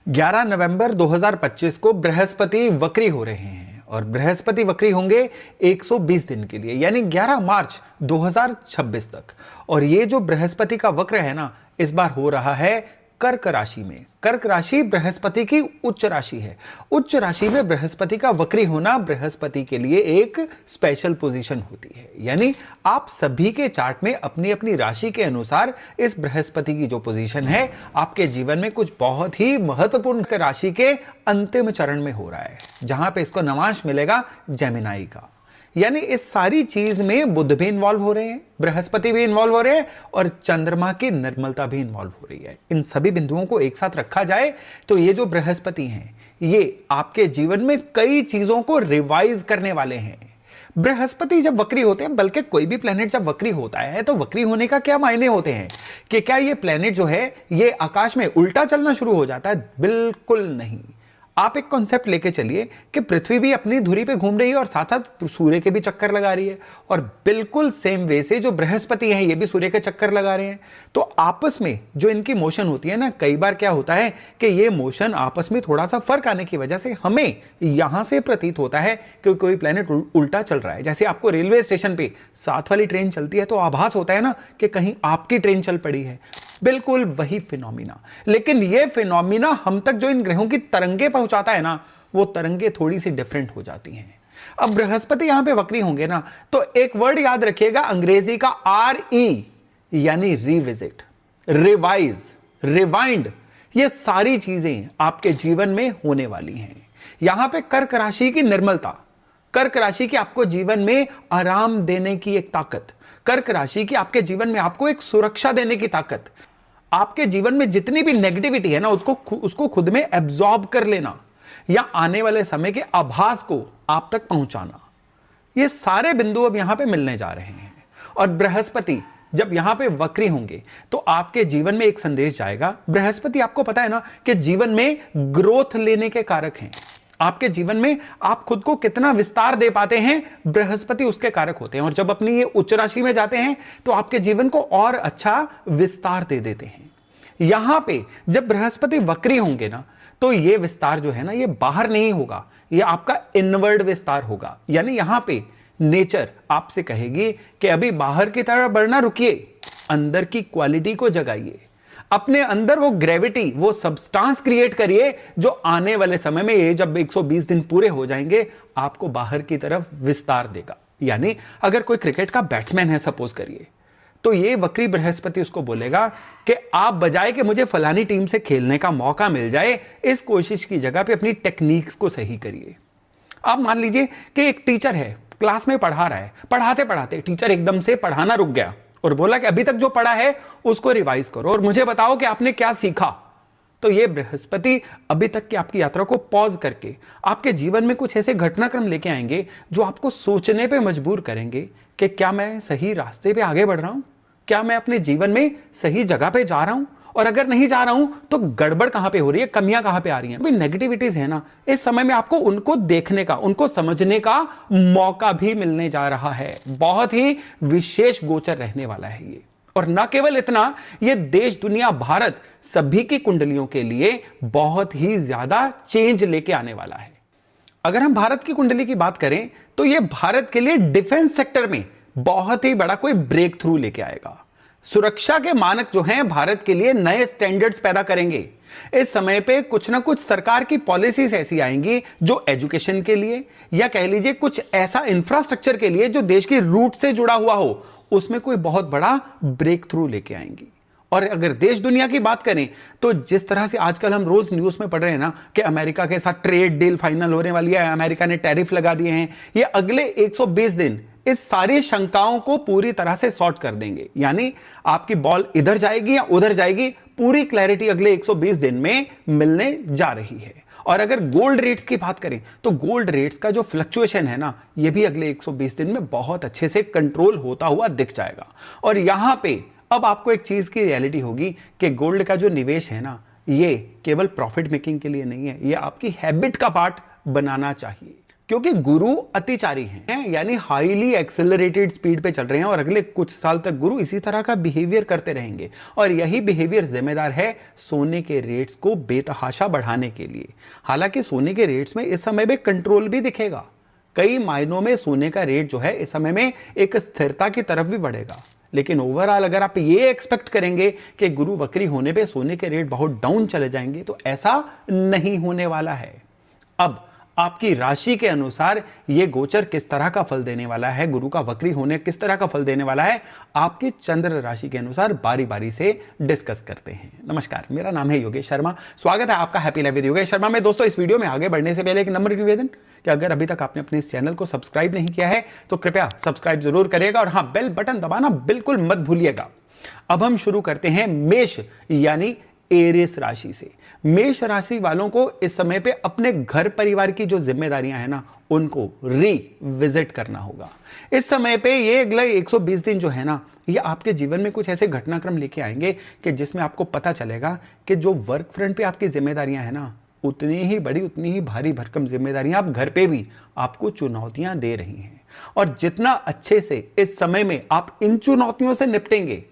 11 नवंबर 2025 को बृहस्पति वक्री हो रहे हैं और बृहस्पति वक्री होंगे 120 दिन के लिए, यानी 11 मार्च 2026 तक। और ये जो बृहस्पति का वक्र है ना, इस बार हो रहा है कर्क राशि में। कर्क राशि बृहस्पति की उच्च राशि है। उच्च राशि में बृहस्पति का वक्री होना बृहस्पति के लिए एक स्पेशल पोजीशन होती है, यानी आप सभी के चार्ट में अपनी अपनी राशि के अनुसार इस बृहस्पति की जो पोजीशन है आपके जीवन में कुछ बहुत ही महत्वपूर्ण राशि के अंतिम चरण में हो रहा है, जहां पे इसको नवांश मिलेगा जेमिनाई का। यानी इस सारी चीज में बुध भी इन्वॉल्व हो रहे हैं, बृहस्पति भी इन्वॉल्व हो रहे हैं और चंद्रमा की निर्मलता भी इन्वॉल्व हो रही है। इन सभी बिंदुओं को एक साथ रखा जाए तो ये जो बृहस्पति हैं, ये आपके जीवन में कई चीजों को रिवाइज करने वाले हैं। बृहस्पति जब वक्री होते हैं, बल्कि कोई भी प्लेनेट जब वक्री होता है तो वक्री होने का क्या मायने होते हैं कि क्या ये प्लेनेट जो है ये आकाश में उल्टा चलना शुरू हो जाता है? बिल्कुल नहीं। आप एक कॉन्सेप्ट लेके चलिए कि पृथ्वी भी अपनी धुरी पे घूम रही है और साथ साथ सूर्य के भी चक्कर लगा रही है, और बिल्कुल सेम वे से जो बृहस्पति है ये भी सूर्य के चक्कर लगा रहे हैं। तो आपस में जो इनकी मोशन होती है ना, कई बार क्या होता है कि ये मोशन आपस में थोड़ा सा फर्क आने की वजह से हमें यहां से प्रतीत होता है कि कोई प्लेनेट उल्टा चल रहा है। जैसे आपको रेलवे स्टेशन पे साथ वाली ट्रेन चलती है तो आभास होता है ना कि कहीं आपकी ट्रेन चल पड़ी है। बिल्कुल वही फिनोमिना, लेकिन ये फिनोमिना हम तक जो इन ग्रहों की तरंगे पहुंचाता है ना, वो तरंगे थोड़ी सी डिफरेंट हो जाती हैं। अब बृहस्पति यहां पे वक्री होंगे ना, तो एक वर्ड याद रखिएगा अंग्रेजी का RE, यानी रिविजिट, रिवाइज, रिवाइंड। ये सारी चीजें आपके जीवन में होने वाली हैं। यहां पे कर्क राशि की निर्मलता, कर्क राशि की आपको जीवन में आराम देने की एक ताकत, कर्क राशि की आपके जीवन में आपको एक सुरक्षा देने की ताकत, आपके जीवन में जितनी भी नेगेटिविटी है ना उसको खुद में एब्जॉर्ब कर लेना या आने वाले समय के आभास को आप तक पहुंचाना, ये सारे बिंदु अब यहां पे मिलने जा रहे हैं। और बृहस्पति जब यहां पे वक्री होंगे तो आपके जीवन में एक संदेश जाएगा। बृहस्पति आपको पता है ना कि जीवन में ग्रोथ लेने के कारक हैं। आपके जीवन में आप खुद को कितना विस्तार दे पाते हैं, बृहस्पति उसके कारक होते हैं। और जब अपनी ये उच्च राशि में जाते हैं तो आपके जीवन को और अच्छा विस्तार दे देते हैं। यहां पे जब बृहस्पति वक्री होंगे ना, तो ये विस्तार जो है ना, ये बाहर नहीं होगा, ये आपका इनवर्ड विस्तार होगा। यानी यहां पे नेचर आपसे कहेगी कि अभी बाहर की तरफ बढ़ना रुकिए, अंदर की क्वालिटी को जगाइए, अपने अंदर वो ग्रेविटी, वो सब्सटेंस क्रिएट करिए जो आने वाले समय में ये जब 120 दिन पूरे हो जाएंगे आपको बाहर की तरफ विस्तार देगा। यानी अगर कोई क्रिकेट का बैट्समैन है सपोज करिए, तो ये वक्री बृहस्पति उसको बोलेगा कि आप बजाय कि मुझे फलानी टीम से खेलने का मौका मिल जाए, इस कोशिश की जगह पे अपनी टेक्निक्स को सही करिए। आप मान लीजिए कि एक टीचर है, क्लास में पढ़ा रहा है, पढ़ाते पढ़ाते टीचर एकदम से पढ़ाना रुक गया और बोला कि अभी तक जो पढ़ा है उसको रिवाइज करो और मुझे बताओ कि आपने क्या सीखा। तो ये बृहस्पति अभी तक की आपकी यात्रा को पॉज करके आपके जीवन में कुछ ऐसे घटनाक्रम लेके आएंगे जो आपको सोचने पे मजबूर करेंगे कि क्या मैं सही रास्ते पे आगे बढ़ रहा हूं, क्या मैं अपने जीवन में सही जगह पे जा रहा हूं, और अगर नहीं जा रहा हूं तो गड़बड़ कहां पे हो रही है, कमियां कहां पे आ रही हैं। भाई नेगेटिविटीज है ना, इस समय में आपको उनको देखने का, उनको समझने का मौका भी मिलने जा रहा है। बहुत ही विशेष गोचर रहने वाला है ये। और न केवल इतना, ये देश, दुनिया, भारत सभी की कुंडलियों के लिए बहुत ही ज्यादा चेंज लेके आने वाला है। अगर हम भारत की कुंडली की बात करें तो ये भारत के लिए डिफेंस सेक्टर में बहुत ही बड़ा कोई ब्रेक थ्रू लेके आएगा। सुरक्षा के मानक जो हैं भारत के लिए नए स्टैंडर्ड्स पैदा करेंगे। इस समय पे कुछ ना कुछ सरकार की पॉलिसीज ऐसी आएंगी जो एजुकेशन के लिए, या कह लीजिए कुछ ऐसा इंफ्रास्ट्रक्चर के लिए जो देश की रूट से जुड़ा हुआ हो, उसमें कोई बहुत बड़ा ब्रेक थ्रू लेके आएंगी। और अगर देश दुनिया की बात करें तो जिस तरह से आजकल हम रोज न्यूज में पढ़ रहे हैं ना कि अमेरिका के साथ ट्रेड डील फाइनल होने वाली है, अमेरिका ने टैरिफ लगा दिए हैं, ये अगले 120 दिन इस सारी शंकाओं को पूरी तरह से सॉर्ट कर देंगे। यानी आपकी बॉल इधर जाएगी या उधर जाएगी, पूरी क्लैरिटी अगले 120 दिन में मिलने जा रही है। और अगर गोल्ड रेट्स की बात करें तो गोल्ड रेट्स का जो फ्लक्चुएशन है ना, ये भी अगले 120 दिन में बहुत अच्छे से कंट्रोल होता हुआ दिख जाएगा। और यहां पे अब आपको एक चीज की रियलिटी होगी कि गोल्ड का जो निवेश है ना, ये केवल प्रॉफिट मेकिंग के लिए नहीं है, ये आपकी हैबिट का पार्ट बनाना चाहिए। क्योंकि गुरु अतिचारी हैं, यानी हाईली एक्सेलरेटेड स्पीड पे चल रहे हैं और अगले कुछ साल तक गुरु इसी तरह का बिहेवियर करते रहेंगे और यही बिहेवियर जिम्मेदार है सोने के रेट्स को बेतहाशा बढ़ाने के लिए। हालांकि सोने के रेट्स में इस समय में कंट्रोल भी दिखेगा, कई मायनों में सोने का रेट जो है इस समय में एक स्थिरता की तरफ भी बढ़ेगा, लेकिन ओवरऑल अगर आप ये एक्सपेक्ट करेंगे कि गुरु वक्री होने पे सोने के रेट बहुत डाउन चले जाएंगे तो ऐसा नहीं होने वाला है। अब आपकी राशि के अनुसार ये गोचर किस तरह का फल देने वाला है, गुरु का वक्री होने किस तरह का फल देने वाला है, आपकी चंद्र राशि के अनुसार बारी बारी से डिस्कस करते हैं। नमस्कार, मेरा नाम है योगेश शर्मा, स्वागत है आपका happy life with Yogesh Sharma में। दोस्तों, इस वीडियो में आगे बढ़ने से पहले एक नम्र निवेदन कि अगर अभी तक आपने अपने इस चैनल को सब्सक्राइब नहीं किया है तो कृपया सब्सक्राइब जरूर करिएगा और हाँ, बेल बटन दबाना बिल्कुल मत भूलिएगा। अब हम शुरू करते हैं मेष यानी एरिस राशि से। मेष राशि वालों को इस समय पे अपने घर परिवार की जो जिम्मेदारियां हैं ना, उनको रिविजिट करना होगा। इस समय पे ये अगले 120 दिन जो है ना, ये आपके जीवन में कुछ ऐसे घटनाक्रम लेके आएंगे कि जिसमें आपको पता चलेगा कि जो वर्क फ्रंट पे आपकी जिम्मेदारियां हैं ना, उतनी ही बड़ी, उतनी ही भारी भरकम जिम्मेदारियां आप घर पे भी आपको चुनौतियां दे रही हैं। और जितना अच्छे से इस समय में आप इन चुनौतियों से निपटेंगे,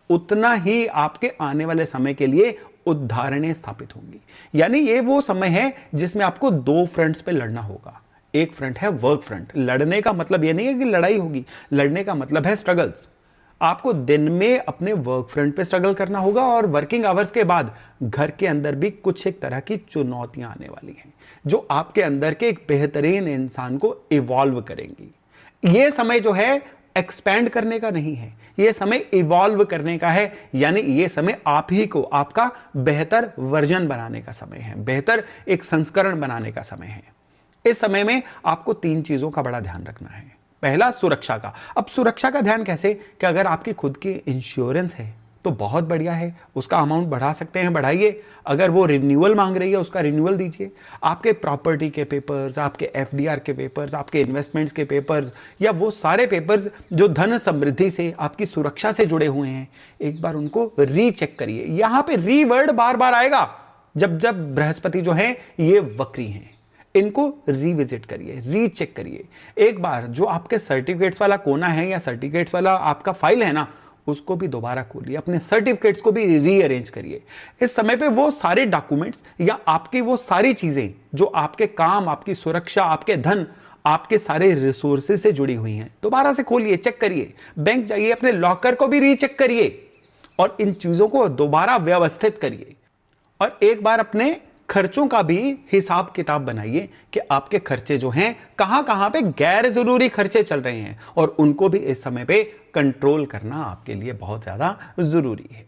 उतना ही आपके आने वाले समय के लिए उदाहरणें स्थापित होंगी। यानी ये वो समय है जिसमें आपको दो फ्रंट्स पे लड़ना होगा। एक फ्रंट है वर्क फ्रंट। लड़ने का मतलब ये नहीं है कि लड़ाई होगी, लड़ने का मतलब है स्ट्रगल्स। आपको दिन में अपने वर्क फ्रंट पे स्ट्रगल करना होगा और वर्किंग आवर्स के बाद घर के अंदर भी कुछ एक तरह की चुनौतियां आने वाली हैं जो आपके अंदर के एक बेहतरीन इंसान को इवॉल्व करेंगी। ये समय जो है एक्सपैंड करने का नहीं है, ये समय इवॉल्व करने का है। यानी ये समय आप ही को आपका बेहतर वर्जन बनाने का समय है, बेहतर एक संस्करण बनाने का समय है। इस समय में आपको 3 चीजों का बड़ा ध्यान रखना है। पहला, सुरक्षा का। अब सुरक्षा का ध्यान कैसे कि अगर आपकी खुद की इंश्योरेंस है तो बहुत बढ़िया है, उसका अमाउंट बढ़ा सकते हैं, बढ़ाइए। अगर वो रिन्यूअल मांग रही है, उसका रिन्यूअल दीजिए। आपके प्रॉपर्टी के पेपर्स, आपके एफडीआर के पेपर्स, आपके इन्वेस्टमेंट्स के पेपर्स या वो सारे पेपर्स जो धन समृद्धि से, आपकी सुरक्षा से जुड़े हुए हैं, एक बार उनको रीचेक करिए। यहां पे री वर्ड बार बार आएगा जब जब बृहस्पति जो है ये वक्री हैं। इनको रिविजिट करिए, रीचेक करिए। एक बार जो आपके सर्टिफिकेट्स वाला कोना है या सर्टिफिकेट्स वाला आपका फाइल है ना, उसको भी दोबारा खोलिए, अपने सर्टिफिकेट्स को भी रीअरेंज करिए। इस समय पे वो सारे डॉक्यूमेंट्स या आपकी वो सारी चीजें जो आपके काम, आपकी सुरक्षा, आपके धन, आपके सारे रिसोर्सेज से जुड़ी हुई हैं, दोबारा से खोलिए, चेक करिए। बैंक जाइए, अपने लॉकर को भी रीचेक करिए और इन चीजों को दोबारा व्यवस्थित करिए। और एक बार अपने खर्चों का भी हिसाब किताब बनाइए कि आपके खर्चे जो हैं कहां कहां पे गैर जरूरी खर्चे चल रहे हैं और उनको भी इस समय पे कंट्रोल करना आपके लिए बहुत ज्यादा जरूरी है।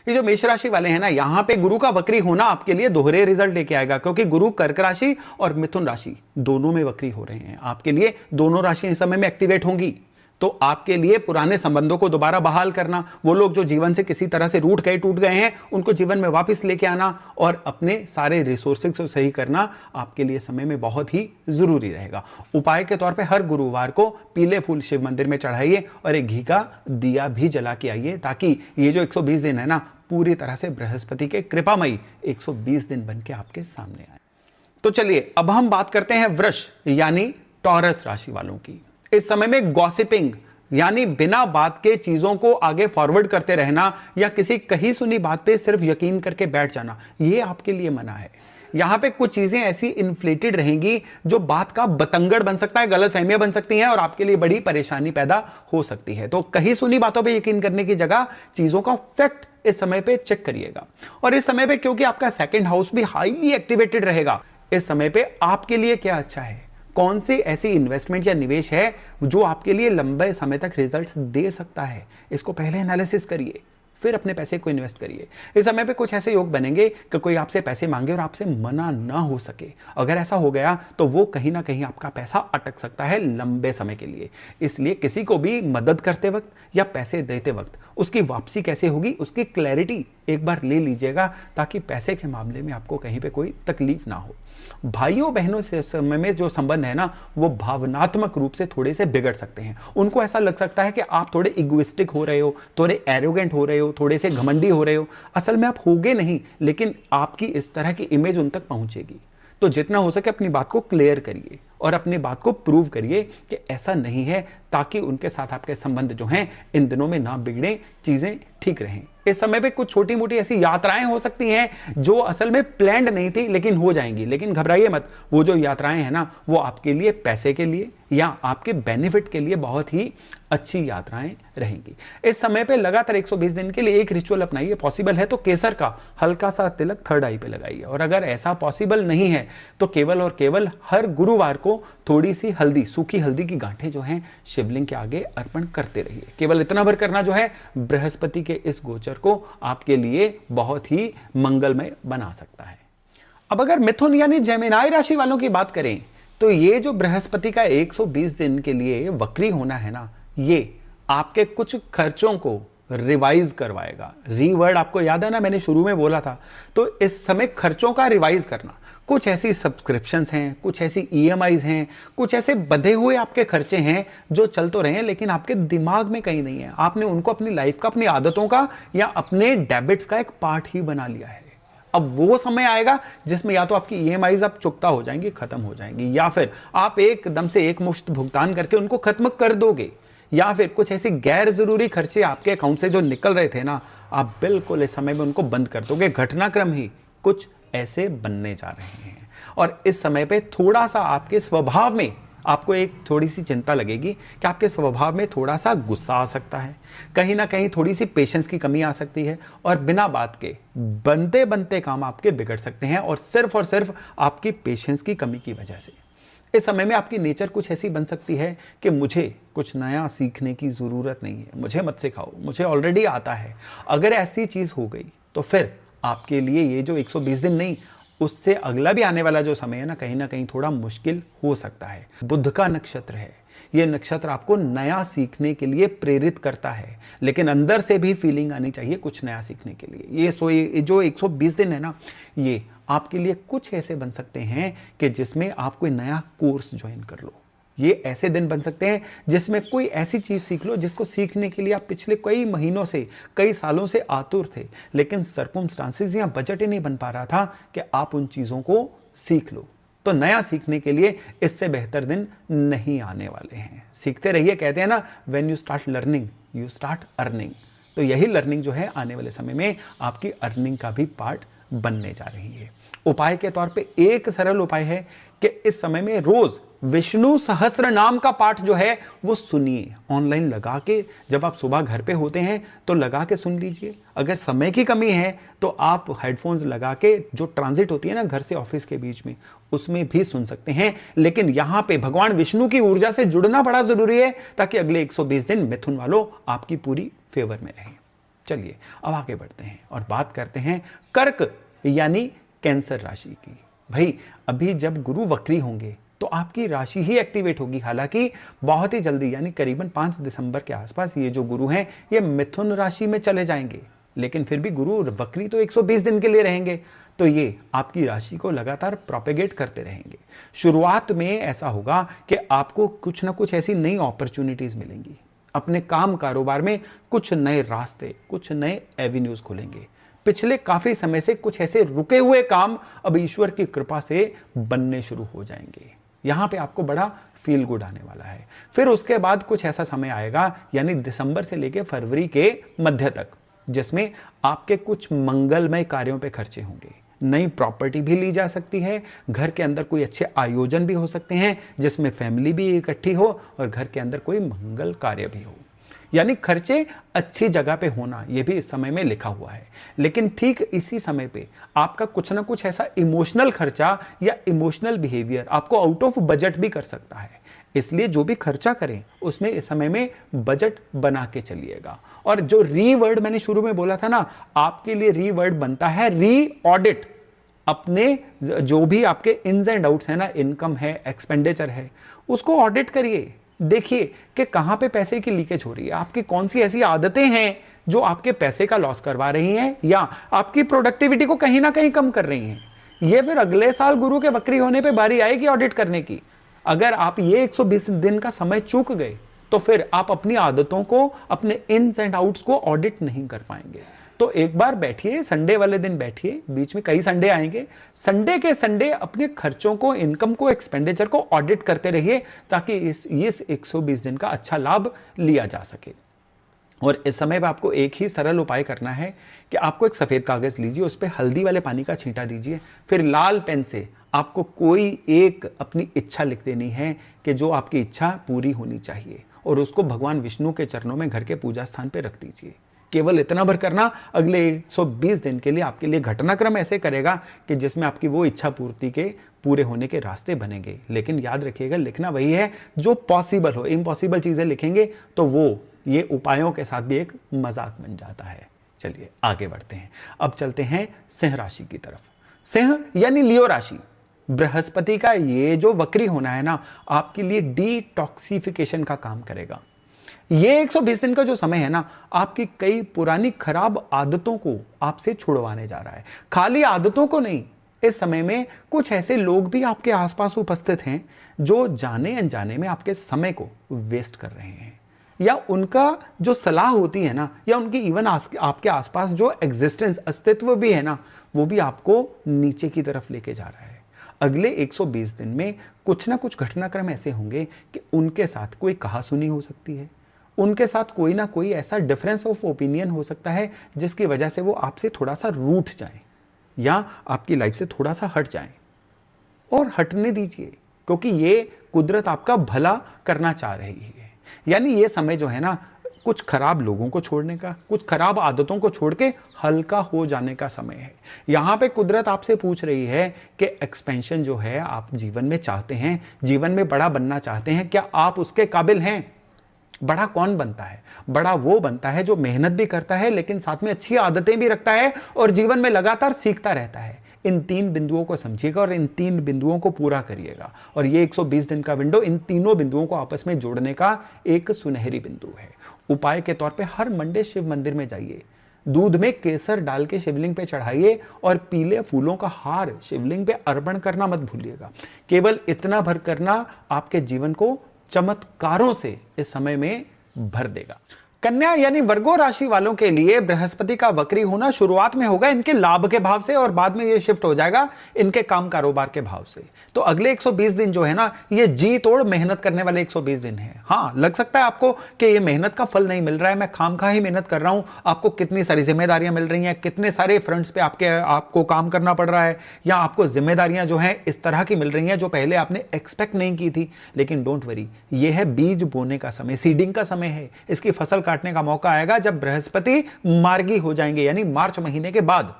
ये जो मेष राशि वाले हैं ना, यहां पे गुरु का वक्री होना आपके लिए दोहरे रिजल्ट लेके आएगा, क्योंकि गुरु कर्क राशि और मिथुन राशि दोनों में वक्री हो रहे हैं। आपके लिए दोनों राशियां इस समय में एक्टिवेट होंगी। तो आपके लिए पुराने संबंधों को दोबारा बहाल करना, वो लोग जो जीवन से किसी तरह से रूठ गए, टूट गए हैं, उनको जीवन में वापस लेके आना और अपने सारे रिसोर्सेज को सही करना आपके लिए समय में बहुत ही जरूरी रहेगा। उपाय के तौर पे हर गुरुवार को पीले फूल शिव मंदिर में चढ़ाइए और एक घी का दिया भी जला के आइए, ताकि ये जो 120 दिन है ना, पूरी तरह से बृहस्पति के कृपामयी 120 दिन बन के आपके सामने आए। तो चलिए अब हम बात करते हैं वृष यानी टॉरस राशि वालों की। इस समय में गॉसिपिंग यानी बिना बात के चीजों को आगे फॉरवर्ड करते रहना या किसी कही सुनी बात पे सिर्फ यकीन करके बैठ जाना, ये आपके लिए मना है। यहां पे कुछ चीजें ऐसी इन्फ्लेटेड रहेंगी जो बात का बतंगड़ बन सकता है, गलतफहमियां बन सकती हैं और आपके लिए बड़ी परेशानी पैदा हो सकती है। तो कही सुनी बातों पे यकीन करने की जगह चीजों का फैक्ट इस समय पे चेक करिएगा। और इस समय पे क्योंकि आपका सेकंड हाउस भी हाईली एक्टिवेटेड रहेगा, इस समय पे आपके लिए क्या अच्छा है, कौन सी ऐसी इन्वेस्टमेंट या निवेश है जो आपके लिए लंबे समय तक रिजल्ट्स दे सकता है, इसको पहले एनालिसिस करिए, फिर अपने पैसे को इन्वेस्ट करिए। इस समय पे कुछ ऐसे योग बनेंगे कि कोई आपसे पैसे मांगे और आपसे मना ना हो सके। अगर ऐसा हो गया तो वो कहीं ना कहीं आपका पैसा अटक सकता है लंबे समय के लिए। इसलिए किसी को भी मदद करते वक्त या पैसे देते वक्त उसकी वापसी कैसे होगी, उसकी क्लैरिटी एक बार ले लीजिएगा, ताकि पैसे के मामले में आपको कहीं पे कोई तकलीफ ना हो। भाइयों बहनों से समय में जो संबंध है ना, वो भावनात्मक रूप से थोड़े से बिगड़ सकते हैं। उनको ऐसा लग सकता है कि आप थोड़े इगोइस्टिक हो रहे हो, थोड़े एरोगेंट हो रहे हो, थोड़े से घमंडी हो रहे हो। असल में आप होगे नहीं, लेकिन आपकी इस तरह की इमेज उन तक पहुंचेगी। तो जितना हो सके अपनी बात को क्लियर करिए और अपनी बात को प्रूव करिए कि ऐसा नहीं है, ताकि उनके साथ आपके संबंध जो हैं इन दिनों में ना बिगड़े, चीजें ठीक रहें। इस समय पे कुछ छोटी मोटी ऐसी यात्राएं हो सकती हैं जो असल में प्लान्ड नहीं थी लेकिन हो जाएंगी, लेकिन घबराइए मत। वो जो यात्राएं हैं ना, वो आपके लिए पैसे के लिए या आपके बेनिफिट के लिए बहुत ही अच्छी यात्राएं रहेंगी। इस समय पे लगातार 120 दिन के लिए एक रिचुअल अपनाइए। पॉसिबल है तो केसर का हल्का सा तिलक थर्ड आई पे लगाइए, और अगर ऐसा पॉसिबल नहीं है तो केवल और केवल हर गुरुवार को थोड़ी सी हल्दी, सूखी हल्दी की गांठें जो हैं शिवलिंग के आगे अर्पण करते रहिए। केवल इतना भर करना जो है बृहस्पति के इस गोचर को आपके लिए बहुत ही मंगलमय बना सकता है। अब अगर मिथुन यानी जेमिनाई राशि वालों की बात करें तो ये जो बृहस्पति का 120 दिन के लिए वक्री होना है ना, ये आपके कुछ खर्चों को रिवाइज करवाएगा। रीवर्ड आपको याद है ना, मैंने शुरू में बोला था। तो इस समय खर्चों का रिवाइज करना, कुछ ऐसी सब्सक्रिप्शंस हैं, कुछ ऐसी ईएमआईज हैं, कुछ ऐसे बंधे हुए आपके खर्चे हैं जो चल तो रहे हैं लेकिन आपके दिमाग में कहीं नहीं है। आपने उनको अपनी लाइफ का, अपनी आदतों का या अपने डेबिट्स का एक पार्ट ही बना लिया है। अब वो समय आएगा जिसमें या तो आपकी ईएमआईज अब चुकता हो जाएंगी, खत्म हो जाएंगी, या फिर आप एकदम से एक मुश्त भुगतान करके उनको खत्म कर दोगे, या फिर कुछ ऐसे गैर जरूरी खर्चे आपके अकाउंट से जो निकल रहे थे ना, आप बिल्कुल इस समय में उनको बंद कर दोगे। घटनाक्रम ही कुछ ऐसे बनने जा रहे हैं। और इस समय पे थोड़ा सा आपके स्वभाव में आपको एक थोड़ी सी चिंता लगेगी कि आपके स्वभाव में थोड़ा सा गुस्सा आ सकता है, कहीं ना कहीं थोड़ी सी पेशेंस की कमी आ सकती है, और बिना बात के बनते बनते काम आपके बिगड़ सकते हैं, और सिर्फ आपकी पेशेंस की कमी की वजह से। इस समय में आपकी नेचर कुछ ऐसी बन सकती है कि मुझे कुछ नया सीखने की ज़रूरत नहीं है, मुझे मत सिखाओ, मुझे ऑलरेडी आता है। अगर ऐसी चीज़ हो गई तो फिर आपके लिए ये जो 120 दिन नहीं, उससे अगला भी आने वाला जो समय है ना कहीं थोड़ा मुश्किल हो सकता है। बुध का नक्षत्र है, ये नक्षत्र आपको नया सीखने के लिए प्रेरित करता है, लेकिन अंदर से भी फीलिंग आनी चाहिए कुछ नया सीखने के लिए। ये जो 120 दिन है ना, ये आपके लिए कुछ ऐसे बन सकते हैं कि जिसमें आप कोई नया कोर्स ज्वाइन कर लो। ये ऐसे दिन बन सकते हैं जिसमें कोई ऐसी चीज़ सीख लो जिसको सीखने के लिए आप पिछले कई महीनों से, कई सालों से आतुर थे, लेकिन सर्कमस्टांसेस या बजट ही नहीं बन पा रहा था कि आप उन चीज़ों को सीख लो। तो नया सीखने के लिए इससे बेहतर दिन नहीं आने वाले हैं। सीखते रहिए, कहते हैं ना, when you start learning you start earning. तो यही लर्निंग जो है आने वाले समय में आपकी अर्निंग का भी पार्ट बनने जा रही है। उपाय के तौर पे एक सरल उपाय है कि इस समय में रोज विष्णु सहस्त्र नाम का पाठ जो है वो सुनिए। ऑनलाइन लगा के, जब आप सुबह घर पे होते हैं तो लगा के सुन लीजिए। अगर समय की कमी है तो आप हेडफोन्स लगा के, जो ट्रांजिट होती है ना घर से ऑफिस के बीच में, उसमें भी सुन सकते हैं। लेकिन यहाँ पे भगवान विष्णु की ऊर्जा से जुड़ना बड़ा जरूरी है, ताकि अगले 120 दिन मिथुन वालों आपकी पूरी फेवर में रहें। चलिए अब आगे बढ़ते हैं और बात करते हैं कर्क यानी कैंसर राशि की। भाई अभी जब गुरु वक्री होंगे तो आपकी राशि ही एक्टिवेट होगी। हालांकि बहुत ही जल्दी, यानी करीबन 5 दिसंबर के आसपास ये जो गुरु हैं ये मिथुन राशि में चले जाएंगे, लेकिन फिर भी गुरु वक्री तो 120 दिन के लिए रहेंगे, तो ये आपकी राशि को लगातार प्रोपेगेट करते रहेंगे। शुरुआत में ऐसा होगा कि आपको कुछ ना कुछ ऐसी नई अपॉर्चुनिटीज मिलेंगी, अपने काम कारोबार में कुछ नए रास्ते, कुछ नए एवेन्यूज खुलेंगे। पिछले काफी समय से कुछ ऐसे रुके हुए काम अब ईश्वर की कृपा से बनने शुरू हो जाएंगे। यहां पे आपको बड़ा फील गुड आने वाला है। फिर उसके बाद कुछ ऐसा समय आएगा, यानी दिसंबर से लेकर फरवरी के मध्य तक, जिसमें आपके कुछ मंगलमय कार्यों पे खर्चे होंगे। नई प्रॉपर्टी भी ली जा सकती है, घर के अंदर कोई अच्छे आयोजन भी हो सकते हैं जिसमें फैमिली भी इकट्ठी हो और घर के अंदर कोई मंगल कार्य भी हो। यानी खर्चे अच्छी जगह पे होना, यह भी इस समय में लिखा हुआ है। लेकिन ठीक इसी समय पे आपका कुछ ना कुछ ऐसा इमोशनल खर्चा या इमोशनल बिहेवियर आपको आउट ऑफ बजट भी कर सकता है। इसलिए जो भी खर्चा करें उसमें इस समय में बजट बना के चलिएगा। और जो री वर्ड मैंने शुरू में बोला था ना, आपके लिए री वर्ड बनता है री ऑडिट। अपने जो भी आपके इन्स एंड आउट्स है ना, इनकम है, एक्सपेंडिचर है, उसको ऑडिट करिए। देखिए कि कहां पे पैसे की लीकेज हो रही है, आपकी कौन सी ऐसी आदतें हैं जो आपके पैसे का लॉस करवा रही हैं या आपकी प्रोडक्टिविटी को कहीं ना कहीं कम कर रही हैं। ये फिर अगले साल गुरु के वक्री होने पे बारी आएगी ऑडिट करने की। अगर आप ये 120 दिन का समय चूक गए तो फिर आप अपनी आदतों को, अपने इन्स एंड आउट्स को ऑडिट नहीं कर पाएंगे। तो एक बार बैठिए, संडे वाले दिन बैठिए, बीच में कई संडे आएंगे, संडे के संडे अपने खर्चों को, इनकम को, एक्सपेंडिचर को ऑडिट करते रहिए ताकि इस 120 दिन का अच्छा लाभ लिया जा सके। और इस समय पर आपको एक ही सरल उपाय करना है कि आपको एक सफ़ेद कागज़ लीजिए, उस पर हल्दी वाले पानी का छींटा दीजिए, फिर लाल पेन से आपको कोई एक अपनी इच्छा लिख देनी है कि जो आपकी इच्छा पूरी होनी चाहिए, और उसको भगवान विष्णु के चरणों में घर के पूजा स्थान पर रख दीजिए। केवल इतना भर करना अगले 120 दिन के लिए आपके लिए घटनाक्रम ऐसे करेगा कि जिसमें आपकी वो इच्छा पूर्ति के पूरे होने के रास्ते बनेंगे। लेकिन याद रखिएगा, लिखना वही है जो पॉसिबल हो। इम्पॉसिबल चीज़ें लिखेंगे तो वो ये उपायों के साथ भी एक मजाक बन जाता है। चलिए आगे बढ़ते हैं। अब चलते हैं सिंह राशि की तरफ। सिंह यानी लियो राशि, बृहस्पति का ये जो वक्री होना है ना, आपके लिए डिटॉक्सिफिकेशन का काम करेगा। ये 120 दिन का जो समय है ना, आपकी कई पुरानी खराब आदतों को आपसे छुड़वाने जा रहा है। खाली आदतों को नहीं, इस समय में कुछ ऐसे लोग भी आपके आसपास उपस्थित हैं जो जाने अनजाने में आपके समय को वेस्ट कर रहे हैं, या उनका जो सलाह होती है ना, या उनकी इवन आपके आसपास जो एग्जिस्टेंस, अस्तित्व भी है ना, वो भी आपको नीचे की तरफ लेके जा रहा है। अगले 120 दिन में कुछ ना कुछ घटनाक्रम ऐसे होंगे कि उनके साथ कोई कहासुनी हो सकती है, उनके साथ कोई ना कोई ऐसा डिफरेंस ऑफ ओपिनियन हो सकता है जिसकी वजह से वो आपसे थोड़ा सा रूठ जाएं या आपकी लाइफ से थोड़ा सा हट जाएं। और हटने दीजिए, क्योंकि ये कुदरत आपका भला करना चाह रही है। यानी ये समय जो है ना, कुछ खराब लोगों को छोड़ने का, कुछ खराब आदतों को छोड़ के हल्का हो जाने का समय है। यहाँ पे कुदरत आपसे पूछ रही है कि एक्सपेंशन जो है आप जीवन में चाहते हैं, जीवन में बड़ा बनना चाहते हैं, क्या आप उसके काबिल हैं? बड़ा कौन बनता है? बड़ा वो बनता है जो मेहनत भी करता है, लेकिन साथ में अच्छी आदतें भी रखता है और जीवन में लगातार सीखता रहता है। इन 3 बिंदुओं को समझिएगा और इन 3 बिंदुओं को पूरा करिएगा। और ये 120 दिन का विंडो इन तीनों बिंदुओं को आपस में जोड़ने का एक सुनहरी बिंदु है। उपाय के तौर पे हर मंडे शिव मंदिर में जाइए, दूध में केसर डाल के शिवलिंग पे चढ़ाइए और पीले फूलों का हार शिवलिंग पे अर्पण करना मत भूलिएगा। केवल इतना भर करना आपके जीवन को चमत्कारों से इस समय में भर देगा। कन्या यानी वर्गो राशि वालों के लिए बृहस्पति का वक्री होना शुरुआत में होगा इनके लाभ के भाव से, और बाद में ये शिफ्ट हो जाएगा इनके काम कारोबार के भाव से। तो अगले 120 दिन जो है ना, ये जी तोड़ मेहनत करने वाले 120 दिन है। हाँ, लग सकता है आपको कि ये मेहनत का फल नहीं मिल रहा है, मैं खामखा ही मेहनत कर रहा हूं। आपको कितनी सारी जिम्मेदारियां मिल रही हैं, कितने सारे फ्रंट्स पे आपको काम करना पड़ रहा है, या आपको जिम्मेदारियां जो है इस तरह की मिल रही हैं जो पहले आपने एक्सपेक्ट नहीं की थी। लेकिन डोंट वरी, ये है बीज बोने का समय, सीडिंग का समय है। इसकी फसल काटने का मौका आएगा जब बृहस्पति मार्गी हो जाएंगे, यानी मार्च महीने के बाद।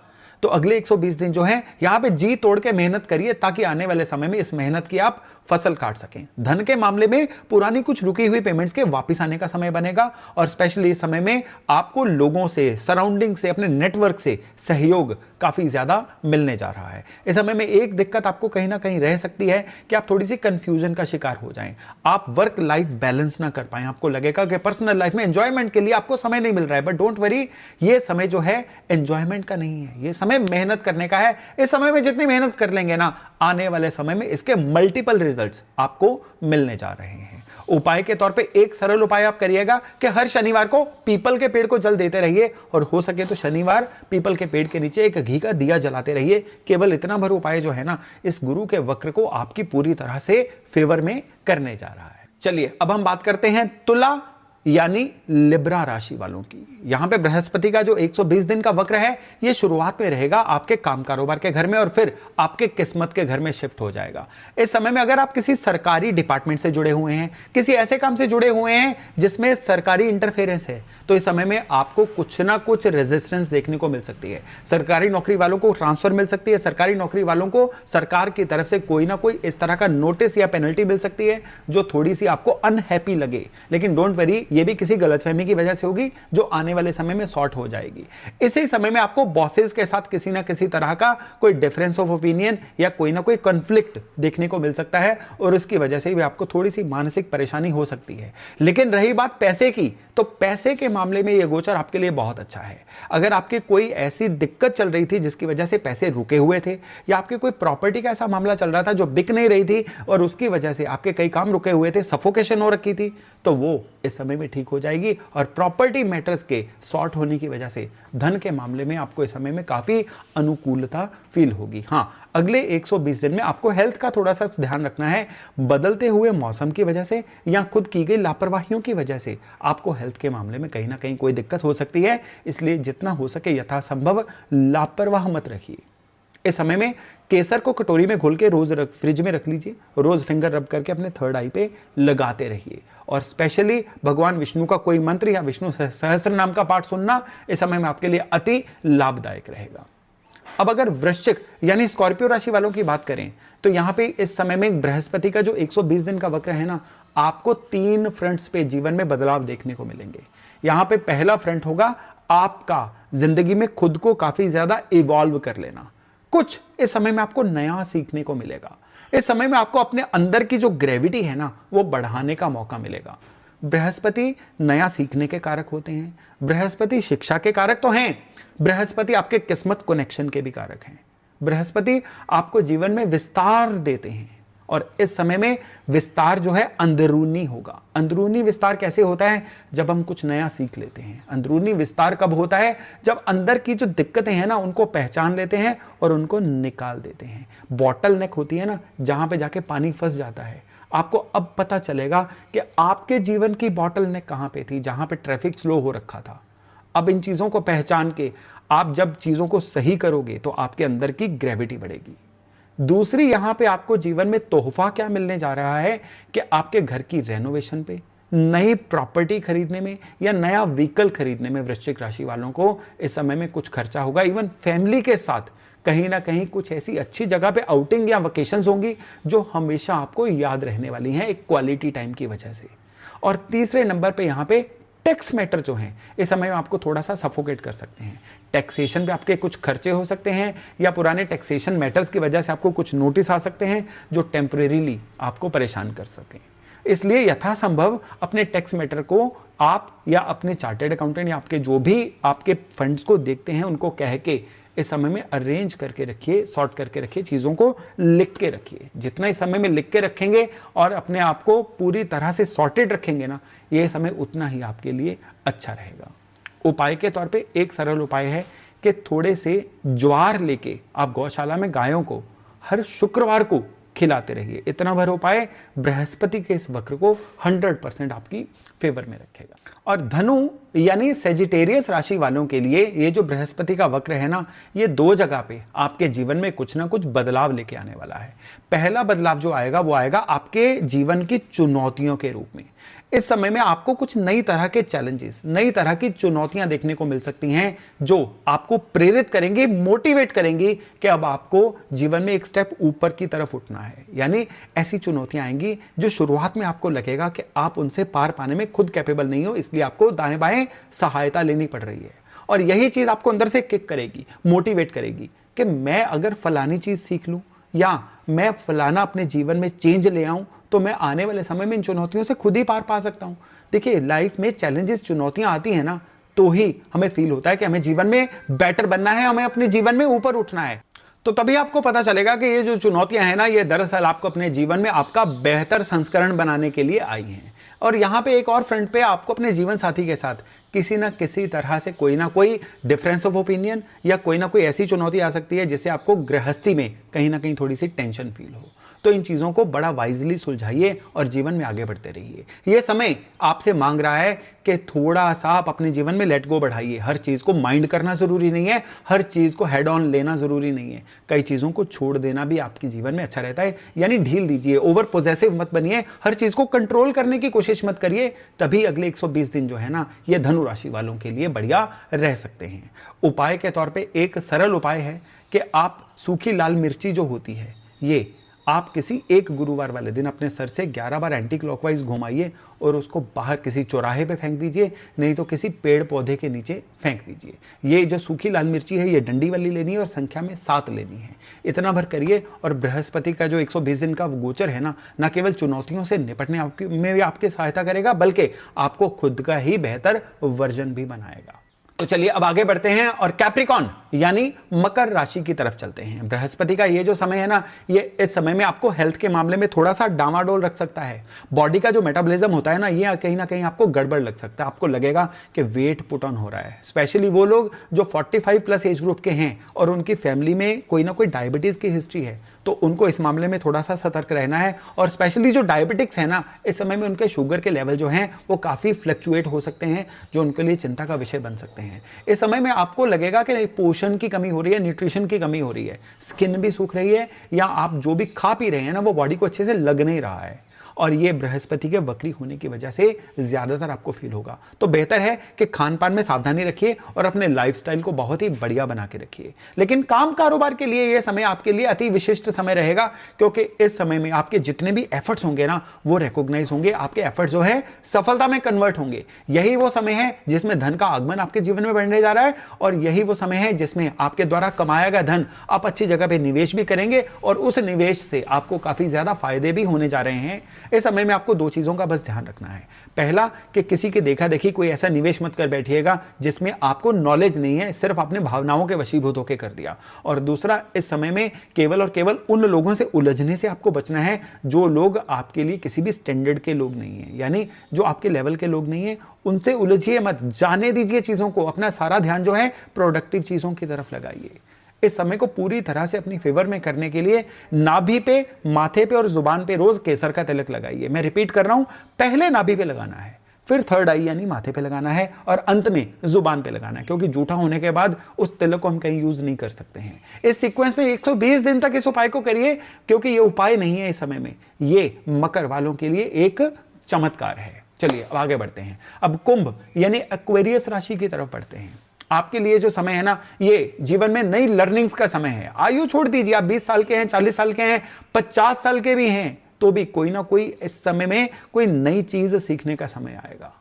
तो अगले 120 दिन जो है, यहां पे जी तोड़ के मेहनत करिए ताकि आने वाले समय में इस मेहनत की आप फसल काट सकें। धन के मामले में पुरानी कुछ रुकी हुई पेमेंट्स के वापस आने का समय बनेगा, और स्पेशली इस समय में आपको लोगों से, सराउंडिंग से, अपने नेटवर्क से सहयोग काफी ज्यादा मिलने जा रहा है। इस समय में एक दिक्कत आपको कहीं ना कहीं रह सकती है कि आप थोड़ी सी कंफ्यूजन का शिकार हो जाएं, आप वर्क लाइफ बैलेंस ना कर पाएं, आपको लगेगा कि पर्सनल लाइफ में एंजॉयमेंट के लिए आपको समय नहीं मिल रहा है। बट डोंट वरी, ये समय जो है एंजॉयमेंट का नहीं है, ये समय मेहनत करने का है। इस समय में जितनी मेहनत कर लेंगे ना, आने वाले समय में इसके मल्टीपल रिजल्ट्स आपको मिलने जा रहे हैं। उपाय के तौर पे एक सरल उपाय आप करिएगा कि हर शनिवार को पीपल के पेड़ को जल देते रहिए, और हो सके तो शनिवार पीपल के पेड़ के नीचे एक घी का दिया जलाते रहिए। केवल इतना भर उपाय जो है ना, इस गुरु के वक्र को आपकी पूरी तरह से फेवर में करने जा रहा है। चलिए अब हम बात करते हैं तुला यानी लिब्रा राशि वालों की। यहां पे बृहस्पति का जो 120 दिन का वक्र है, ये शुरुआत में रहेगा आपके काम कारोबार के घर में, और फिर आपके किस्मत के घर में शिफ्ट हो जाएगा। इस समय में अगर आप किसी सरकारी डिपार्टमेंट से जुड़े हुए हैं, किसी ऐसे काम से जुड़े हुए हैं जिसमें सरकारी इंटरफेरेंस है, तो इस समय में आपको कुछ ना कुछ रेजिस्टेंस देखने को मिल सकती है। सरकारी नौकरी वालों को ट्रांसफर मिल सकती है, सरकारी नौकरी वालों को सरकार की तरफ से कोई ना कोई इस तरह का नोटिस या पेनल्टी मिल सकती है जो थोड़ी सी आपको अनहैप्पी लगे। लेकिन डोंट वरी, ये भी किसी गलतफहमी की वजह से होगी जो आने वाले समय में सॉर्ट हो जाएगी। इसी समय में आपको बॉसेस के साथ किसी ना किसी तरह का कोई डिफरेंस ऑफ ओपिनियन या कोई ना कोई कॉन्फ्लिक्ट देखने को मिल सकता है, और उसकी वजह से भी आपको थोड़ी सी मानसिक परेशानी हो सकती है। लेकिन रही बात पैसे की, तो पैसे के मामले में यह गोचर आपके लिए बहुत अच्छा है। अगर आपके कोई ऐसी दिक्कत चल रही थी जिसकी वजह से पैसे रुके हुए थे, या आपके कोई प्रॉपर्टी का ऐसा मामला चल रहा था जो बिक नहीं रही थी और उसकी वजह से आपके कई काम रुके हुए थे, सफोकेशन हो रखी थी, तो वो इस समय में ठीक हो जाएगी और प्रॉपर्टी मैटर्स के सॉर्ट होने की वजह से धन के मामले में आपको इस समय में काफ़ी अनुकूलता फील होगी। हाँ, अगले 120 दिन में आपको हेल्थ का थोड़ा सा ध्यान रखना है। बदलते हुए मौसम की वजह से या खुद की गई लापरवाहियों की वजह से आपको हेल्थ के मामले में कहीं ना कहीं कोई दिक्कत हो सकती है, इसलिए जितना हो सके यथासंभव लापरवाह मत रखिए। इस समय में केसर को कटोरी में घोल के रोज फ्रिज में रख लीजिए, रोज फिंगर रब करके अपने थर्ड आई पे लगाते रहिए। और स्पेशली भगवान विष्णु का कोई मंत्र या विष्णु सहस्त्र नाम का पाठ सुनना इस समय में आपके लिए अति लाभदायक रहेगा। अब अगर वृश्चिक यानी स्कॉर्पियो राशि वालों की बात करें तो यहां पे इस समय में बृहस्पति का जो 120 दिन का वक्र है ना, आपको 3 फ्रंट्स पे जीवन में बदलाव देखने को मिलेंगे। यहां पे पहला फ्रंट होगा आपका जिंदगी में खुद को काफी ज्यादा इवॉल्व कर लेना। कुछ इस समय में आपको नया सीखने को मिलेगा। इस समय में आपको अपने अंदर की जो ग्रेविटी है ना, वो बढ़ाने का मौका मिलेगा। बृहस्पति नया सीखने के कारक होते हैं, बृहस्पति शिक्षा के कारक तो हैं, बृहस्पति आपके किस्मत कनेक्शन के भी कारक हैं। बृहस्पति आपको जीवन में विस्तार देते हैं और इस समय में विस्तार जो है अंदरूनी होगा। अंदरूनी विस्तार कैसे होता है? जब हम कुछ नया सीख लेते हैं। अंदरूनी विस्तार कब होता है? जब अंदर की जो दिक्कतें हैं ना, उनको पहचान लेते हैं और उनको निकाल देते हैं। बॉटल नेक होती है ना, जहां पे जाके पानी फंस जाता है, आपको अब पता चलेगा कि आपके जीवन की बॉटल नेक कहां पे थी, जहां पे ट्रैफिक स्लो हो रखा था। अब इन चीजों को पहचान के आप जब चीजों को सही करोगे तो आपके अंदर की ग्रेविटी बढ़ेगी। दूसरी यहां पे आपको जीवन में तोहफा क्या मिलने जा रहा है कि आपके घर की रेनोवेशन पे, नई प्रॉपर्टी खरीदने में या नया व्हीकल खरीदने में वृश्चिक राशि वालों को इस समय में कुछ खर्चा होगा। इवन फैमिली के साथ कहीं ना कहीं कुछ ऐसी अच्छी जगह पे आउटिंग या वेकेशंस होंगी जो हमेशा आपको याद रहने वाली हैं एक क्वालिटी टाइम की वजह से। और तीसरे नंबर पे यहाँ पे टैक्स मैटर जो हैं इस समय में आपको थोड़ा सा सफोकेट कर सकते हैं। टैक्सेशन पे आपके कुछ खर्चे हो सकते हैं या पुराने टैक्सेशन मैटर्स की वजह से आपको कुछ नोटिस आ सकते हैं जो टेम्परेरीली आपको परेशान कर सकें। इसलिए यथासंभव अपने टैक्स मैटर को आप या अपने चार्टर्ड अकाउंटेंट या आपके जो भी आपके फंड्स को देखते हैं उनको कह के इस समय में अरेंज करके रखिए, सॉर्ट करके रखिए, चीज़ों को लिख के रखिए। जितना इस समय में लिख के रखेंगे और अपने आप को पूरी तरह से सॉर्टेड रखेंगे ना, ये समय उतना ही आपके लिए अच्छा रहेगा। उपाय के तौर पे एक सरल उपाय है कि थोड़े से ज्वार लेके आप गौशाला में गायों को हर शुक्रवार को खिलाते रहिए। इतना भर उपाय बृहस्पति के इस वक्र को 100% आपकी फेवर में रखेगा। और धनु यानी सेजिटेरियस राशि वालों के लिए ये जो बृहस्पति का वक्र है ना, ये 2 जगह पे आपके जीवन में कुछ ना कुछ बदलाव लेके आने वाला है। पहला बदलाव जो आएगा वो आएगा आपके जीवन की चुनौतियों के रूप में। इस समय में आपको कुछ नई तरह के चैलेंजेस, नई तरह की चुनौतियां देखने को मिल सकती हैं जो आपको प्रेरित करेंगी, मोटिवेट करेंगी कि अब आपको जीवन में एक स्टेप ऊपर की तरफ उठना है। यानी ऐसी चुनौतियां आएंगी जो शुरुआत में आपको लगेगा कि आप उनसे पार पाने में खुद कैपेबल नहीं हो, इसलिए आपको दाएं बाएं सहायता लेनी पड़ रही है। और यही चीज आपको अंदर से किक करेगी, मोटिवेट करेगी कि मैं अगर फलानी चीज सीख लूं या मैं फलाना अपने जीवन में चेंज ले आऊं तो मैं आने वाले समय में इन चुनौतियों से खुद ही पार पा सकता हूं। देखिए, लाइफ में चैलेंजेस, चुनौतियां आती हैं ना, तो ही हमें फील होता है कि हमें जीवन में बेटर बनना है, हमें अपने जीवन में ऊपर उठना है। तो तभी आपको पता चलेगा कि ये जो चुनौतियां हैं ना, ये दरअसल आपको अपने जीवन में आपका बेहतर संस्करण बनाने के लिए आई हैं। और यहाँ पे एक और फ्रंट पे आपको अपने जीवन साथी के साथ किसी ना किसी तरह से कोई ना कोई डिफरेंस ऑफ ओपिनियन या कोई ना कोई ऐसी चुनौती आ सकती है जिससे आपको गृहस्थी में कहीं ना कहीं थोड़ी सी टेंशन फील हो। तो इन चीज़ों को बड़ा वाइजली सुलझाइए और जीवन में आगे बढ़ते रहिए। ये समय आपसे मांग रहा है कि थोड़ा सा आप अपने जीवन में लेट गो बढ़ाइए। हर चीज़ को माइंड करना ज़रूरी नहीं है, हर चीज़ को हेड ऑन लेना ज़रूरी नहीं है। कई चीज़ों को छोड़ देना भी आपके जीवन में अच्छा रहता है। यानी ढील दीजिए, ओवर पोजेसिव मत बनिए, हर चीज़ को कंट्रोल करने की कोशिश मत करिए। तभी अगले 120 दिन जो है ना, ये धनु राशि वालों के लिए बढ़िया रह सकते हैं। उपाय के तौर पर एक सरल उपाय है कि आप सूखी लाल मिर्ची जो होती है, ये आप किसी एक गुरुवार वाले दिन अपने सर से 11 बार एंटी क्लॉकवाइज घुमाइए और उसको बाहर किसी चौराहे पे फेंक दीजिए, नहीं तो किसी पेड़ पौधे के नीचे फेंक दीजिए। ये जो सूखी लाल मिर्ची है, ये डंडी वाली लेनी है और संख्या में 7 लेनी है। इतना भर करिए और बृहस्पति का जो 120 दिन का गोचर है ना, न केवल चुनौतियों से निपटने में भी आपकी सहायता करेगा, बल्कि आपको खुद का ही बेहतर वर्जन भी बनाएगा। तो चलिए अब आगे बढ़ते हैं और कैप्रिकॉन यानी मकर राशि की तरफ चलते हैं। बृहस्पति का ये जो समय है ना, ये इस समय में आपको हेल्थ के मामले में थोड़ा सा डामाडोल रख सकता है। बॉडी का जो मेटाबॉलिज्म होता है ना, ये कहीं ना कहीं आपको गड़बड़ लग सकता है। आपको लगेगा कि वेट पुट ऑन हो रहा है। स्पेशली वो लोग जो 45 प्लस एज ग्रुप के हैं और उनकी फैमिली में कोई ना कोई डायबिटीज की हिस्ट्री है, तो उनको इस मामले में थोड़ा सा सतर्क रहना है। और स्पेशली जो डायबिटिक्स है ना, इस समय में उनके शुगर के लेवल जो हैं वो काफ़ी फ्लक्चुएट हो सकते हैं, जो उनके लिए चिंता का विषय बन सकते हैं। इस समय में आपको लगेगा कि पोषण की कमी हो रही है, न्यूट्रिशन की कमी हो रही है, स्किन भी सूख रही है, या आप जो भी खा पी रहे हैं ना वो बॉडी को अच्छे से लग नहीं रहा है। और ये बृहस्पति के वक्री होने की वजह से ज्यादातर आपको फील होगा। तो बेहतर है कि खान पान में सावधानी रखिए और अपने लाइफस्टाइल को बहुत ही बढ़िया बना के रखिए। लेकिन काम कारोबार के लिए ये समय आपके लिए अति विशिष्ट समय रहेगा, क्योंकि इस समय में आपके जितने भी एफर्ट्स होंगे ना वो रिकॉग्नाइज होंगे, आपके एफर्ट्स जो है सफलता में कन्वर्ट होंगे। यही वो समय है जिसमें धन का आगमन आपके जीवन में बढ़ने जा रहा है, और यही वो समय है जिसमें आपके द्वारा कमाया गया धन आप अच्छी जगह पे निवेश भी करेंगे और उस निवेश से आपको काफी ज्यादा फायदे भी होने जा रहे हैं। इस समय में आपको दो चीजों का बस ध्यान रखना है। पहला कि किसी के देखा देखी कोई ऐसा निवेश मत कर बैठिएगा जिसमें आपको नॉलेज नहीं है, सिर्फ अपने भावनाओं के वशीभूत होकर कर दिया। और दूसरा, इस समय में केवल और केवल उन लोगों से उलझने से आपको बचना है जो लोग आपके लिए किसी भी स्टैंडर्ड के लोग नहीं है, यानी जो आपके लेवल के लोग नहीं है उनसे उलझिए मत, जाने दीजिए चीजों को। अपना सारा ध्यान जो है प्रोडक्टिव चीजों की तरफ लगाइए। इस समय को पूरी तरह से अपनी फेवर में करने के लिए नाभि पे, माथे पे और जुबान पे रोज केसर का तिलक लगाइए। मैं रिपीट कर रहा हूं, पहले नाभि पे लगाना है, फिर थर्ड आई यानी माथे पे लगाना है, और अंत में जुबान पे लगाना है, क्योंकि जूठा होने के बाद उस तिलक को हम कहीं यूज नहीं कर सकते हैं। इस सीक्वेंस में 120 दिन तक इस उपाय को करिए, क्योंकि ये उपाय नहीं है इस समय में, ये मकर वालों के लिए एक चमत्कार है। चलिए अब आगे बढ़ते हैं। अब कुंभ यानी एक्वेरियस राशि की तरफ बढ़ते हैं। आपके लिए जो समय है ना, ये जीवन में नई लर्निंग्स का समय है। आयु छोड़ दीजिए, आप 20 साल के हैं, 40 साल के हैं, 50 साल के भी हैं, तो भी कोई ना कोई इस समय में कोई नई चीज सीखने का समय आएगा।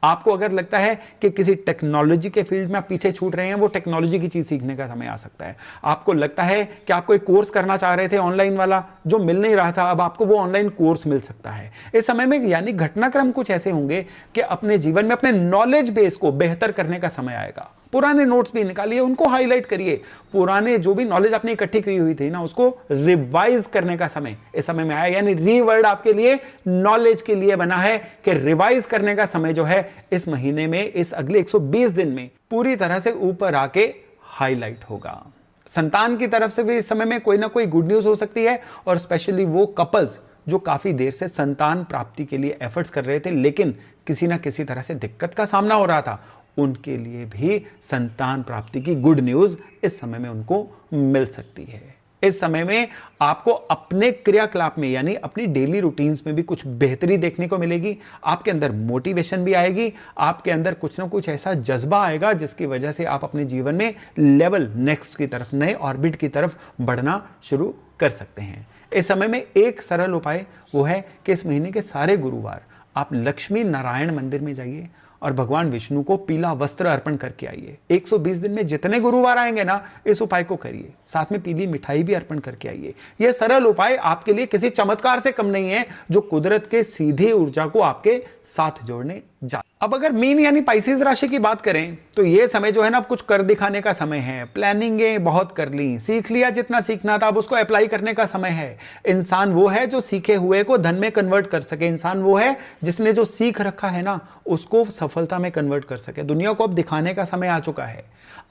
आपको अगर लगता है कि किसी टेक्नोलॉजी के फील्ड में आप पीछे छूट रहे हैं, वो टेक्नोलॉजी की चीज सीखने का समय आ सकता है। आपको लगता है कि आप कोई कोर्स करना चाह रहे थे ऑनलाइन वाला, जो मिल नहीं रहा था, अब आपको वो ऑनलाइन कोर्स मिल सकता है इस समय में। यानी घटनाक्रम कुछ ऐसे होंगे कि अपने जीवन में अपने नॉलेज बेस को बेहतर करने का समय आएगा। पुराने नोट्स भी निकालिए, उनको हाईलाइट करिए। पुराने जो भी नॉलेज आपने इकट्ठी की हुई थी ना, उसको रिवाइज करने का समय इस समय में आया। यानी रीवर्ड आपके लिए नॉलेज के लिए बना है कि रिवाइज करने का समय जो है इस महीने में, इस अगले 120 दिन में पूरी तरह से ऊपर आके हाईलाइट होगा। संतान की तरफ से भी इस समय में कोई ना कोई गुड न्यूज हो सकती है, और स्पेशली वो कपल्स जो काफी देर से संतान प्राप्ति के लिए एफर्ट्स कर रहे थे, लेकिन किसी ना किसी तरह से दिक्कत का सामना हो रहा था, उनके लिए भी संतान प्राप्ति की गुड न्यूज इस समय में उनको मिल सकती है। इस समय में आपको अपने क्रियाकलाप में यानी अपनी डेली रूटीन्स में भी कुछ बेहतरी देखने को मिलेगी। आपके अंदर मोटिवेशन भी आएगी, आपके अंदर कुछ ना कुछ ऐसा जज्बा आएगा जिसकी वजह से आप अपने जीवन में लेवल नेक्स्ट की तरफ, नए ऑर्बिट की तरफ बढ़ना शुरू कर सकते हैं। इस समय में एक सरल उपाय वो है कि इस महीने के सारे गुरुवार आप लक्ष्मी नारायण मंदिर में जाइए और भगवान विष्णु को पीला वस्त्र अर्पण करके आइए। 120 दिन में जितने गुरुवार आएंगे ना, इस उपाय को करिए। साथ में पीली मिठाई भी अर्पण करके आइए। यह सरल उपाय आपके लिए किसी चमत्कार से कम नहीं है, जो कुदरत के सीधे ऊर्जा को आपके साथ जोड़ने जा। अब अगर मीन यानी पाइसेस राशि की बात करें, तो यह समय जो है ना, अब कुछ कर दिखाने का समय है। प्लानिंगें बहुत कर ली, सीख लिया जितना सीखना था, अब उसको अप्लाई करने का समय है। इंसान वो है जो सीखे हुए को धन में कन्वर्ट कर सके। इंसान वो है जिसने जो सीख रखा है ना, उसको सफलता में कन्वर्ट कर सके। दुनिया को अब दिखाने का समय आ चुका है।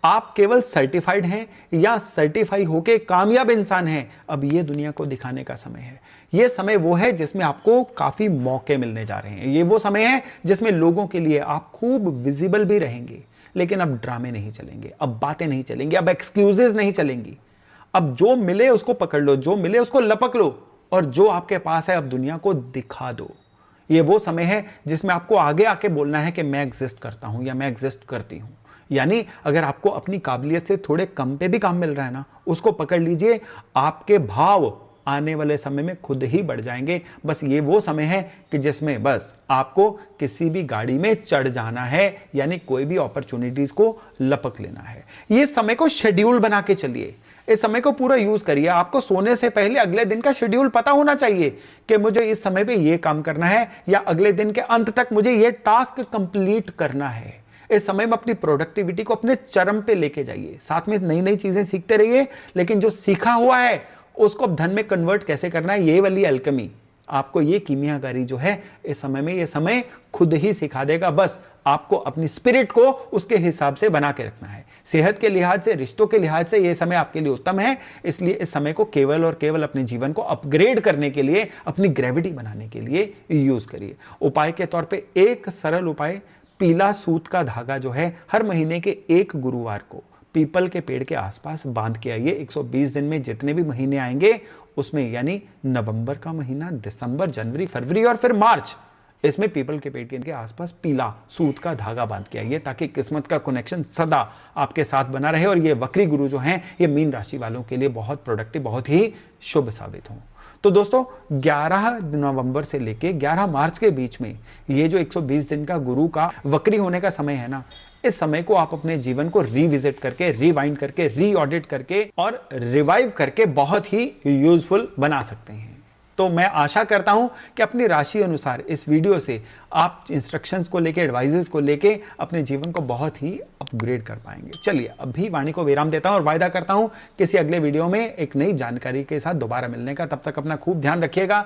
आप केवल सर्टिफाइड हैं या सर्टिफाई होके कामयाब इंसान हैं, अब ये दुनिया को दिखाने का समय है। ये समय वो है जिसमें आपको काफी मौके मिलने जा रहे हैं। ये वो समय है जिसमें लोगों के लिए आप खूब विजिबल भी रहेंगे। लेकिन अब ड्रामे नहीं चलेंगे, अब बातें नहीं चलेंगी, अब एक्सक्यूजेस नहीं चलेंगी। अब जो मिले उसको पकड़ लो, जो मिले उसको लपक लो, और जो आपके पास है अब दुनिया को दिखा दो। ये वो समय है जिसमें आपको आगे आके बोलना है कि मैं एग्जिस्ट करता हूं या मैं एग्जिस्ट करती हूं। यानी अगर आपको अपनी काबिलियत से थोड़े कम पे भी काम मिल रहा है ना, उसको पकड़ लीजिए। आपके भाव आने वाले समय में खुद ही बढ़ जाएंगे। बस ये वो समय है कि जिसमें बस आपको किसी भी गाड़ी में चढ़ जाना है, यानी कोई भी अपॉर्चुनिटीज को लपक लेना है। ये समय को शेड्यूल बना के चलिए, इस समय को पूरा यूज करिए। आपको सोने से पहले अगले दिन का शेड्यूल पता होना चाहिए कि मुझे इस समय पे ये काम करना है, या अगले दिन के अंत तक मुझे ये टास्क कंप्लीट करना है। इस समय में अपनी प्रोडक्टिविटी को अपने चरम पे लेके जाइए, साथ में नई नई चीजें सीखते रहिए, लेकिन जो सीखा हुआ है उसको अब धन में कन्वर्ट कैसे करना है, ये वाली अल्केमी, आपको ये कीमियागारी जो है इस समय में, ये समय खुद ही सिखा देगा। बस आपको अपनी स्पिरिट को उसके हिसाब से बना के रखना है। सेहत के लिहाज से, रिश्तों के लिहाज से ये समय आपके लिए उत्तम है, इसलिए इस समय को केवल और केवल अपने जीवन को अपग्रेड करने के लिए, अपनी ग्रेविटी बनाने के लिए यूज करिए। उपाय के तौर पे एक सरल उपाय, पीला सूत का धागा जो है हर महीने के 1 गुरुवार को पीपल के पेड़ के आसपास बांध के आइए। 120 दिन में जितने भी महीने आएंगे उसमें, यानी नवंबर का महीना, दिसंबर, जनवरी, फरवरी और फिर मार्च, इसमें पीपल के पेड़ के आसपास पीला सूत का धागा बांध के आइए, ताकि किस्मत का कनेक्शन सदा आपके साथ बना रहे और ये वक्री गुरु जो हैं ये मीन राशि वालों के लिए बहुत प्रोडक्टिव, बहुत ही शुभ साबित हों। तो दोस्तों 11 नवंबर से लेके 11 मार्च के बीच में ये जो 120 दिन का गुरु का वक्री होने का समय है ना, इस समय को आप अपने जीवन को रिविजिट करके, रिवाइंड करके, रीऑडिट करके और रिवाइव करके बहुत ही यूजफुल बना सकते हैं। तो मैं आशा करता हूं कि अपनी राशि अनुसार इस वीडियो से आप इंस्ट्रक्शंस को लेके, एडवाइजेस को लेके अपने जीवन को बहुत ही अपग्रेड कर पाएंगे। चलिए अभी वाणी को विराम देता हूं और वायदा करता हूं किसी अगले वीडियो में एक नई जानकारी के साथ दोबारा मिलने का। तब तक अपना खूब ध्यान रखिएगा।